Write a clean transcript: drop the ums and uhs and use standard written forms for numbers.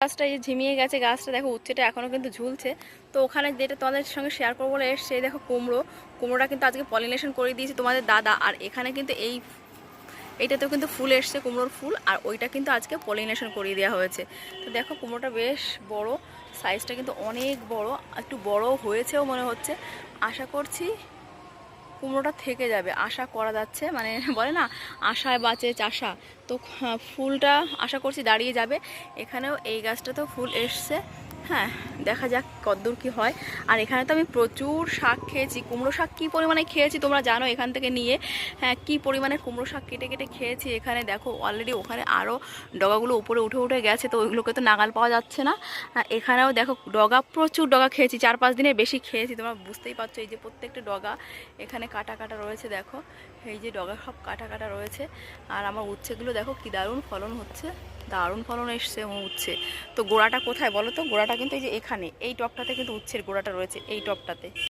গাছটা এই ঝিমিয়ে গেছে, গাছটা দেখো উচ্ছেটা এখনো কিন্তু ঝুলছে। তো ওখানে যেটা তোমাদের সঙ্গে শেয়ার করবো বলে এসছে, দেখো কুমড়োটা কিন্তু আজকে পলিনেশন করে দিয়েছে তোমাদের দাদা। আর এখানে কিন্তু এইটাতেও কিন্তু ফুল এসছে, কুমড়োর ফুল, আর ওইটা কিন্তু আজকে পলিনেশন করিয়ে দেওয়া হয়েছে। তো দেখো কুমড়োটা বেশ বড়, সাইজটা কিন্তু অনেক বড়, একটু বড় হয়েছেও মনে হচ্ছে। আশা করছি কুমড়োটা থেকে যাবে, আশা করা যাচ্ছে, মানে বলে না আশায় বাঁচে চাষা। তো ফুলটা আশা করছি দাঁড়িয়ে যাবে। এখানেও এই গাছটাতেও ফুল এসছে। হ্যাঁ, দেখা যাক কতদূর কি হয়। আর এখানে তো আমি প্রচুর শাক খেয়েছি, কুমড়ো শাক কী পরিমাণে খেয়েছি তোমরা জানো এখান থেকে নিয়ে। হ্যাঁ, কী পরিমাণে কুমড়ো শাক কেটে কেটে খেয়েছি। এখানে দেখো অলরেডি ওখানে আরও ডগাগুলো উপরে উঠে উঠে গেছে, তো ওইগুলোকে তো নাগাল পাওয়া যাচ্ছে না। এখানেও দেখো ডগা, প্রচুর ডগা খেয়েছি, 4-5 দিনের বেশি খেয়েছি, তোমরা বুঝতেই পারছো। এই যে প্রত্যেকটা ডগা এখানে কাটা কাটা রয়েছে, দেখো এই যে ডগা সব কাটা কাটা রয়েছে। আর আমার উচ্ছেগুলো দেখো কি দারুণ ফলন হচ্ছে, দারুণ ফলন এসছে উচ্ছে। তো গোড়াটা কোথায় বলো তো? গোড়াটা কিন্তু এই যে এখানে এই টবটাতে কিন্তু উচ্ছের গোড়াটা রয়েছে, এই টবটাতে।